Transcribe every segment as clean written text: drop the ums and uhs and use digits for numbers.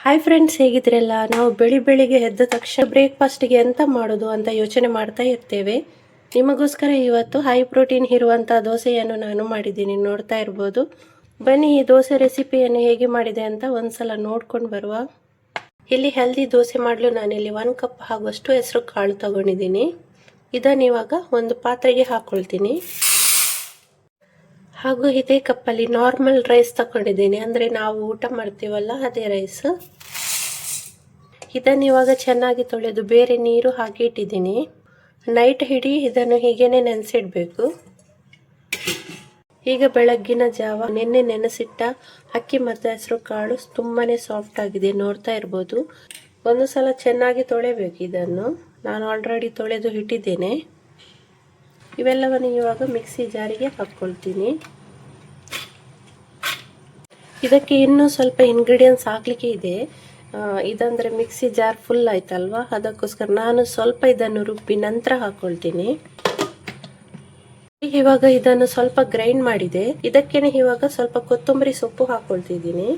Hi friends, ಹೇಗಿದ್ರಲ್ಲ? ನಾವು ಬೆಳಿಗ್ಗೆ ಎದ್ದ ತಕ್ಷಣ ಬ್ರೇಕ್ಫಾಸ್ಟ್ಗೆ ಎಂತ ಮಾಡೋದು ಅಂತ ಯೋಚನೆ ಮಾಡ್ತಾ ಇರ್ತೇವೆ. ನಿಮಗೋಸ್ಕರ ಇವತ್ತು ಹೈ ಪ್ರೋಟೀನ್ ಇರುವಂಥ ದೋಸೆಯನ್ನು ನಾನು ಮಾಡಿದ್ದೀನಿ, ನೋಡ್ತಾ ಇರ್ಬೋದು. ಬನ್ನಿ ಈ ದೋಸೆ ರೆಸಿಪಿಯನ್ನು ಹೇಗೆ ಮಾಡಿದೆ ಅಂತ ಒಂದ್ಸಲ ನೋಡ್ಕೊಂಡು ಬರುವ. ಇಲ್ಲಿ ಹೆಲ್ದಿ ದೋಸೆ ಮಾಡಲು ನಾನಿಲ್ಲಿ 1 ಕಪ್ ಆಗುವಷ್ಟು ಹೆಸರು ಕಾಳು ತಗೊಂಡಿದ್ದೀನಿ. ಇದನ್ನು ಇವಾಗ ಒಂದು ಪಾತ್ರೆಗೆ ಹಾಕೊಳ್ತೀನಿ. ಹಾಗೂ ಇದೇ ಕಪ್ಪಲ್ಲಿ ನಾರ್ಮಲ್ ರೈಸ್ ತಗೊಂಡಿದ್ದೀನಿ, ಅಂದರೆ ನಾವು ಊಟ ಮಾಡ್ತೀವಲ್ಲ ಅದೇ ರೈಸ್. ಇದನ್ನು ಇವಾಗ ಚೆನ್ನಾಗಿ ತೊಳೆದು ಬೇರೆ ನೀರು ಹಾಕಿ ಇಟ್ಟಿದ್ದೀನಿ. ನೈಟ್ ಇಡೀ ಇದನ್ನು ಹೀಗೇನೆ ನೆನೆಸಿಡಬೇಕು. ಈಗ ಬೆಳಗ್ಗಿನ ಜಾವ ನೆನ್ನೆ ನೆನೆಸಿಟ್ಟ ಅಕ್ಕಿ ಮತ್ತು ಹೆಸರು ಕಾಳು ತುಂಬಾ ಸಾಫ್ಟ್ ಆಗಿದೆ, ನೋಡ್ತಾ ಇರ್ಬೋದು. ಒಂದು ಸಲ ಚೆನ್ನಾಗಿ ತೊಳೆಬೇಕು ಇದನ್ನು. ನಾನು ಆಲ್ರೆಡಿ ತೊಳೆದು ಇಟ್ಟಿದ್ದೇನೆ. ಇವೆಲ್ಲವನ್ನು ಇವಾಗ ಮಿಕ್ಸಿ ಜಾರಿಗೆ ಹಾಕ್ಕೊಳ್ತೀನಿ. ಇದಕ್ಕೆ ಇನ್ನೂ ಸ್ವಲ್ಪ ಇಂಗ್ರೀಡಿಯೆಂಟ್ಸ್ ಹಾಕ್ಲಿಕ್ಕೆ ಇದೆ. ಇದಂದರೆ ಮಿಕ್ಸಿ ಜಾರ್ ಫುಲ್ ಆಯ್ತಲ್ವಾ, ಅದಕ್ಕೋಸ್ಕರ ನಾನು ಸ್ವಲ್ಪ ಇದನ್ನು ರುಬ್ಬಿ ನಂತರ ಹಾಕ್ಕೊಳ್ತೀನಿ. ಇವಾಗ ಇದನ್ನು ಸ್ವಲ್ಪ ಗ್ರೈಂಡ್ ಮಾಡಿದೆ. ಇದಕ್ಕೇನೆ ಇವಾಗ ಸ್ವಲ್ಪ ಕೊತ್ತಂಬರಿ ಸೊಪ್ಪು ಹಾಕ್ಕೊಳ್ತಿದ್ದೀನಿ.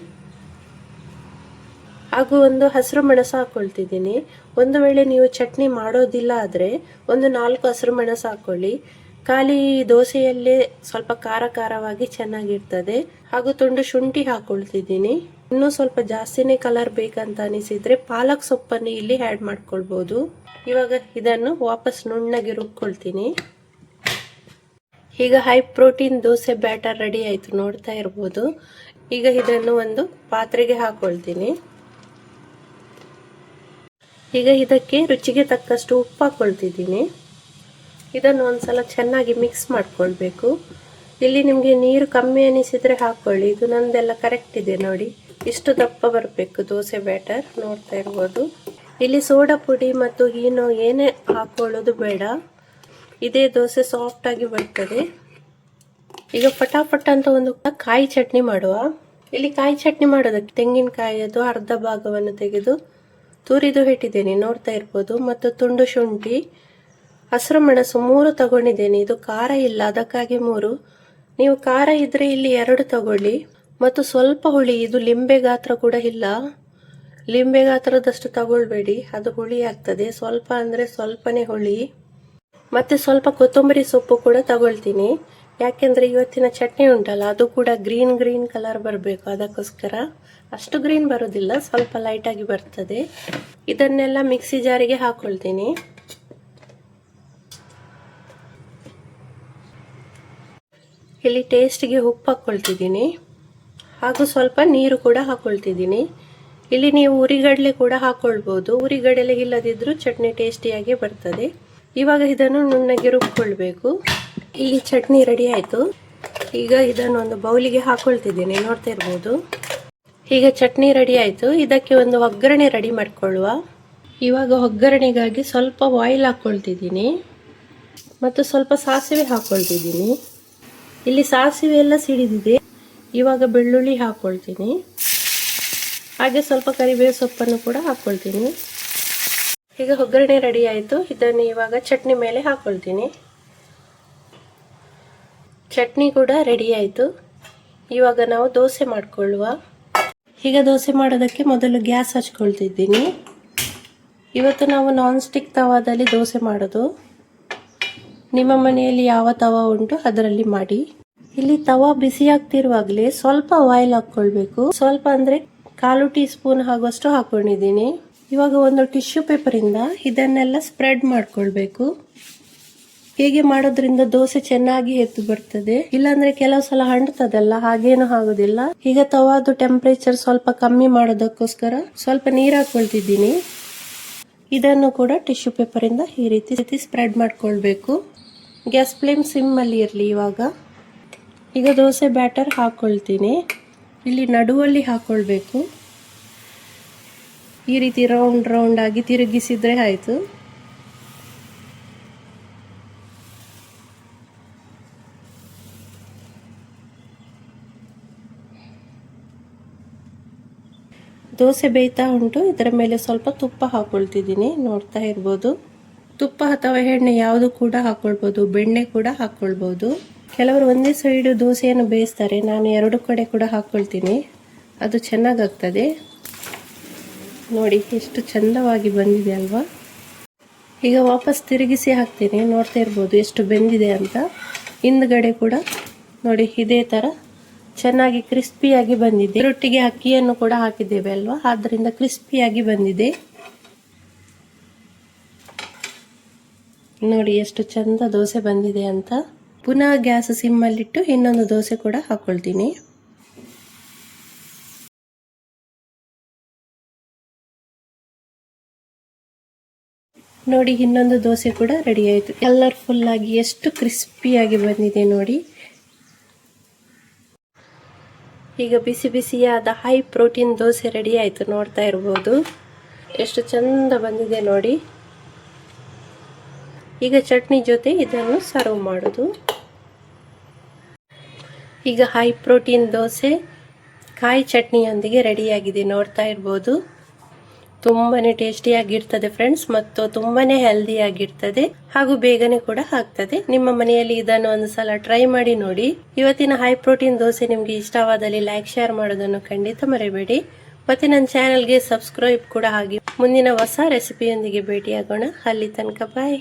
ಹಾಗೂ ಒಂದು ಹಸಿರು ಮೆಣಸು ಹಾಕ್ಕೊಳ್ತಿದ್ದೀನಿ. ಒಂದು ವೇಳೆ ನೀವು ಚಟ್ನಿ ಮಾಡೋದಿಲ್ಲ ಆದರೆ ಒಂದು 4 ಹಸಿರು ಮೆಣಸು ಹಾಕ್ಕೊಳ್ಳಿ. ಖಾಲಿ ದೋಸೆಯಲ್ಲೇ ಸ್ವಲ್ಪ ಖಾರವಾಗಿ ಚೆನ್ನಾಗಿರ್ತದೆ. ಹಾಗೂ ತುಂಡು ಶುಂಠಿ ಹಾಕ್ಕೊಳ್ತಿದ್ದೀನಿ. ಇನ್ನೂ ಸ್ವಲ್ಪ ಜಾಸ್ತಿನೇ ಕಲರ್ ಬೇಕಂತ ಅನಿಸಿದ್ರೆ ಪಾಲಕ್ ಸೊಪ್ಪನ್ನು ಇಲ್ಲಿ ಆ್ಯಡ್ ಮಾಡ್ಕೊಳ್ಬೋದು. ಇವಾಗ ಇದನ್ನು ವಾಪಸ್ ನುಣ್ಣಗೆ ರುಬ್ಕೊಳ್ತೀನಿ. ಈಗ high protein dosa batter ready ಆಯಿತು, ನೋಡ್ತಾ ಇರ್ಬೋದು. ಈಗ ಇದನ್ನು ಒಂದು ಪಾತ್ರೆಗೆ ಹಾಕ್ಕೊಳ್ತೀನಿ. ಈಗ ಇದಕ್ಕೆ ರುಚಿಗೆ ತಕ್ಕಷ್ಟು ಉಪ್ಪು ಹಾಕ್ಕೊಳ್ತಿದ್ದೀನಿ. ಇದನ್ನು ಒಂದ್ಸಲ ಚೆನ್ನಾಗಿ ಮಿಕ್ಸ್ ಮಾಡ್ಕೊಳ್ಬೇಕು. ಇಲ್ಲಿ ನಿಮಗೆ ನೀರು ಕಮ್ಮಿ ಅನಿಸಿದರೆ ಹಾಕ್ಕೊಳ್ಳಿ. ಇದು ನಂದೆಲ್ಲ ಕರೆಕ್ಟ್ ಇದೆ ನೋಡಿ, ಇಷ್ಟು ದಪ್ಪ ಬರಬೇಕು ದೋಸೆ ಬ್ಯಾಟರ್, ನೋಡ್ತಾ ಇರ್ಬೋದು. ಇಲ್ಲಿ ಸೋಡಾ ಪುಡಿ ಮತ್ತು ಈನೋ ಏನೇ ಹಾಕೊಳ್ಳೋದು ಬೇಡ, ಇದೇ ದೋಸೆ ಸಾಫ್ಟ್ ಆಗಿ ಬರ್ತದೆ. ಈಗ ಫಟಾಫಟ್ ಅಂತ ಒಂದು ಕಾಯಿ ಚಟ್ನಿ ಮಾಡುವ. ಇಲ್ಲಿ ಕಾಯಿ ಚಟ್ನಿ ಮಾಡೋದಕ್ಕೆ ತೆಂಗಿನಕಾಯಿಯದು ಅರ್ಧ ಭಾಗವನ್ನು ತೆಗೆದು ತುರಿದು ಇಟ್ಟಿದ್ದೇನೆ, ನೋಡ್ತಾ ಇರ್ಬೋದು. ಮತ್ತು ತುಂಡು ಶುಂಠಿ, ಹಸಿರು ಮೆಣಸು 3 ತಗೊಂಡಿದ್ದೇನೆ. ಇದು ಖಾರ ಇಲ್ಲ, ಅದಕ್ಕಾಗಿ 3. ನೀವು ಖಾರ ಇದ್ರೆ ಇಲ್ಲಿ 2 ತಗೊಳ್ಳಿ. ಮತ್ತು ಸ್ವಲ್ಪ ಹುಳಿ, ಇದು ಲಿಂಬೆ ಗಾತ್ರ ಕೂಡ ಇಲ್ಲ, ಲಿಂಬೆ ಗಾತ್ರದಷ್ಟು ತಗೊಳ್ಬೇಡಿ, ಅದು ಹುಳಿ ಆಗ್ತದೆ. ಸ್ವಲ್ಪ ಅಂದರೆ ಸ್ವಲ್ಪನೇ ಹುಳಿ. ಮತ್ತು ಸ್ವಲ್ಪ ಕೊತ್ತಂಬರಿ ಸೊಪ್ಪು ಕೂಡ ತಗೊಳ್ತೀನಿ, ಯಾಕೆಂದರೆ ಇವತ್ತಿನ ಚಟ್ನಿ ಉಂಟಲ್ಲ ಅದು ಕೂಡ ಗ್ರೀನ್ ಕಲರ್ ಬರಬೇಕು, ಅದಕ್ಕೋಸ್ಕರ. ಅಷ್ಟು ಗ್ರೀನ್ ಬರೋದಿಲ್ಲ, ಸ್ವಲ್ಪ ಲೈಟಾಗಿ ಬರ್ತದೆ. ಇದನ್ನೆಲ್ಲ ಮಿಕ್ಸಿ ಜಾರಿಗೆ ಹಾಕ್ಕೊಳ್ತೀನಿ. ಇಲ್ಲಿ ಟೇಸ್ಟ್ಗೆ ಉಪ್ಪು ಹಾಕ್ಕೊಳ್ತಿದ್ದೀನಿ. ಹಾಗೂ ಸ್ವಲ್ಪ ನೀರು ಕೂಡ ಹಾಕ್ಕೊಳ್ತಿದ್ದೀನಿ. ಇಲ್ಲಿ ನೀವು ಉರಿಗಡಲೆ ಕೂಡ ಹಾಕ್ಕೊಳ್ಬೋದು. ಉರಿಗಡಲೆ ಇಲ್ಲದಿದ್ರೂ ಚಟ್ನಿ ಟೇಸ್ಟಿಯಾಗಿ ಬರ್ತದೆ. ಇವಾಗ ಇದನ್ನು ನುಣ್ಣಗೆ ರುಬ್ಕೊಳ್ಬೇಕು. ಇಲ್ಲಿ ಚಟ್ನಿ ರೆಡಿ ಆಯಿತು. ಈಗ ಇದನ್ನು ಒಂದು ಬೌಲಿಗೆ ಹಾಕ್ಕೊಳ್ತಿದ್ದೀನಿ, ನೋಡ್ತಾ ಇರ್ಬೋದು. ಈಗ ಚಟ್ನಿ ರೆಡಿ ಆಯಿತು. ಇದಕ್ಕೆ ಒಂದು ಒಗ್ಗರಣೆ ರೆಡಿ ಮಾಡ್ಕೊಳ್ಳುವ. ಇವಾಗ ಒಗ್ಗರಣೆಗಾಗಿ ಸ್ವಲ್ಪ ಆಯಿಲ್ ಹಾಕ್ಕೊಳ್ತಿದ್ದೀನಿ ಮತ್ತು ಸ್ವಲ್ಪ ಸಾಸಿವೆ ಹಾಕ್ಕೊಳ್ತಿದ್ದೀನಿ. ಇಲ್ಲಿ ಸಾಸಿವೆ ಎಲ್ಲ ಸಿಡಿದಿದೆ. ಇವಾಗ ಬೆಳ್ಳುಳ್ಳಿ ಹಾಕ್ಕೊಳ್ತೀನಿ, ಹಾಗೆ ಸ್ವಲ್ಪ ಕರಿಬೇವು ಸೊಪ್ಪನ್ನು ಕೂಡ ಹಾಕ್ಕೊಳ್ತೀನಿ. ಈಗ ಒಗ್ಗರಣೆ ರೆಡಿ ಆಯಿತು. ಇದನ್ನು ಇವಾಗ ಚಟ್ನಿ ಮೇಲೆ ಹಾಕ್ಕೊಳ್ತೀನಿ. ಚಟ್ನಿ ಕೂಡ ರೆಡಿ ಆಯಿತು. ಇವಾಗ ನಾವು ದೋಸೆ ಮಾಡಿಕೊಳ್ಳುವ. ಈಗ ದೋಸೆ ಮಾಡೋದಕ್ಕೆ ಮೊದಲು ಗ್ಯಾಸ್ ಹಚ್ಕೊಳ್ತಿದ್ದೀನಿ. ಇವತ್ತು ನಾವು ನಾನ್ ಸ್ಟಿಕ್ ತವಾದಲ್ಲಿ ದೋಸೆ ಮಾಡೋದು. ನಿಮ್ಮ ಮನೆಯಲ್ಲಿ ಯಾವ ತವಾ ಉಂಟು ಅದರಲ್ಲಿ ಮಾಡಿ. ಇಲ್ಲಿ ತವಾ ಬಿಸಿ ಆಗ್ತಿರುವಾಗಲೇ ಸ್ವಲ್ಪ ಆಯಿಲ್ ಹಾಕ್ಕೊಳ್ಬೇಕು. ಸ್ವಲ್ಪ ಅಂದರೆ 1/4 ಟೀ ಸ್ಪೂನ್ ಆಗುವಷ್ಟು ಹಾಕೊಂಡಿದ್ದೀನಿ. ಇವಾಗ ಒಂದು ಟಿಶ್ಯೂ ಪೇಪರಿಂದ ಇದನ್ನೆಲ್ಲ ಸ್ಪ್ರೆಡ್ ಮಾಡ್ಕೊಳ್ಬೇಕು. ಹೀಗೆ ಮಾಡೋದ್ರಿಂದ ದೋಸೆ ಚೆನ್ನಾಗಿ ಎದ್ದು ಬರ್ತದೆ. ಇಲ್ಲಾಂದ್ರೆ ಕೆಲವು ಸಲ ಹಂಡ್ತದಲ್ಲ, ಹಾಗೇನು ಆಗೋದಿಲ್ಲ. ಈಗ ತವಾದು ಟೆಂಪರೇಚರ್ ಸ್ವಲ್ಪ ಕಮ್ಮಿ ಮಾಡೋದಕ್ಕೋಸ್ಕರ ಸ್ವಲ್ಪ ನೀರು ಹಾಕೊಳ್ತಿದ್ದೀನಿ. ಇದನ್ನು ಕೂಡ ಟಿಶ್ಯೂ ಪೇಪರಿಂದ ಈ ರೀತಿ ಸ್ಪ್ರೆಡ್ ಮಾಡ್ಕೊಳ್ಬೇಕು. ಗ್ಯಾಸ್ ಫ್ಲೇಮ್ ಸಿಮ್ ಅಲ್ಲಿ ಇರಲಿ. ಈಗ ದೋಸೆ ಬ್ಯಾಟರ್ ಹಾಕ್ಕೊಳ್ತೀನಿ. ಇಲ್ಲಿ ನಡುವಲ್ಲಿ ಹಾಕ್ಕೊಳ್ಬೇಕು. ಈ ರೀತಿ ರೌಂಡ್ ಆಗಿ ತಿರುಗಿಸಿದ್ರೆ ಆಯಿತು. ದೋಸೆ ಬೇಯ್ತಾ ಉಂಟು. ಇದರ ಮೇಲೆ ಸ್ವಲ್ಪ ತುಪ್ಪ ಹಾಕ್ಕೊಳ್ತಿದ್ದೀನಿ, ನೋಡ್ತಾ ಇರ್ಬೋದು. ತುಪ್ಪ ಅಥವಾ ಎಣ್ಣೆ ಯಾವುದು ಕೂಡ ಹಾಕ್ಕೊಳ್ಬೋದು, ಬೆಣ್ಣೆ ಕೂಡ ಹಾಕ್ಕೊಳ್ಬೋದು. ಕೆಲವರು ಒಂದೇ ಸೈಡು ದೋಸೆಯನ್ನು ಬೇಯಿಸ್ತಾರೆ, ನಾನು 2 ಕಡೆ ಕೂಡ ಹಾಕ್ಕೊಳ್ತೀನಿ, ಅದು ಚೆನ್ನಾಗಾಗ್ತದೆ. ನೋಡಿ ಎಷ್ಟು ಚಂದವಾಗಿ ಬಂದಿದೆ ಅಲ್ವಾ. ಈಗ ವಾಪಸ್ ತಿರುಗಿಸಿ ಹಾಕ್ತೀನಿ, ನೋಡ್ತಾ ಇರ್ಬೋದು ಎಷ್ಟು ಬೆಂದಿದೆ ಅಂತ. ಹಿಂದ್ಗಡೆ ಕೂಡ ನೋಡಿ ಇದೇ ಥರ ಚೆನ್ನಾಗಿ ಕ್ರಿಸ್ಪಿಯಾಗಿ ಬಂದಿದೆ. ರೊಟ್ಟಿಗೆ ಅಕ್ಕಿಯನ್ನು ಕೂಡ ಹಾಕಿದ್ದೇವೆ ಅಲ್ವಾ, ಆದ್ದರಿಂದ ಕ್ರಿಸ್ಪಿಯಾಗಿ ಬಂದಿದೆ. ನೋಡಿ ಎಷ್ಟು ಚಂದ ದೋಸೆ ಬಂದಿದೆ ಅಂತ. ಪುನಃ ಗ್ಯಾಸ್ ಸಿಮ್ಮಲ್ಲಿಟ್ಟು ಇನ್ನೊಂದು ದೋಸೆ ಕೂಡ ಹಾಕೊಳ್ತೀನಿ. ನೋಡಿ ಇನ್ನೊಂದು ದೋಸೆ ಕೂಡ ರೆಡಿ ಆಯಿತು. ಕಲರ್ಫುಲ್ ಆಗಿ ಎಷ್ಟು ಕ್ರಿಸ್ಪಿಯಾಗಿ ಬಂದಿದೆ ನೋಡಿ. ಈಗ ಬಿಸಿ ಬಿಸಿಯಾದ ಹೈ ಪ್ರೋಟೀನ್ ದೋಸೆ ರೆಡಿ ಆಯಿತು, ನೋಡ್ತಾ ಇರ್ಬೋದು ಎಷ್ಟು ಚಂದ ಬಂದಿದೆ ನೋಡಿ. ಈಗ ಚಟ್ನಿ ಜೊತೆ ಇದನ್ನು ಸರ್ವ್ ಮಾಡೋದು. ಈಗ ಹೈ ಪ್ರೋಟೀನ್ ದೋಸೆ ಕಾಯಿ ಚಟ್ನಿಯೊಂದಿಗೆ ರೆಡಿಯಾಗಿದೆ, ನೋಡ್ತಾ ಇರ್ಬೋದು. ತುಂಬಾ ಟೇಸ್ಟಿಯಾಗಿರ್ತದೆ ಫ್ರೆಂಡ್ಸ್, ಮತ್ತು ತುಂಬಾನೇ ಹೆಲ್ದಿಯಾಗಿರ್ತದೆ ಹಾಗೂ ಬೇಗನೆ ಕೂಡ ಆಗ್ತದೆ. ನಿಮ್ಮ ಮನೆಯಲ್ಲಿ ಇದನ್ನು ಒಂದು ಸಲ ಟ್ರೈ ಮಾಡಿ ನೋಡಿ. ಇವತ್ತಿನ ಹೈ ಪ್ರೋಟೀನ್ ದೋಸೆ ನಿಮ್ಗೆ ಇಷ್ಟವಾದಲ್ಲಿ ಲೈಕ್ ಶೇರ್ ಮಾಡೋದನ್ನು ಖಂಡಿತ ಮರೆಯಬೇಡಿ. ಮತ್ತೆ ನನ್ನ ಚಾನೆಲ್ಗೆ ಸಬ್ಸ್ಕ್ರೈಬ್ ಕೂಡ ಆಗಿ. ಮುಂದಿನ ಹೊಸ ರೆಸಿಪಿಯೊಂದಿಗೆ ಭೇಟಿಯಾಗೋಣ. ಅಲ್ಲಿ ತನಕ ಬಾಯ್.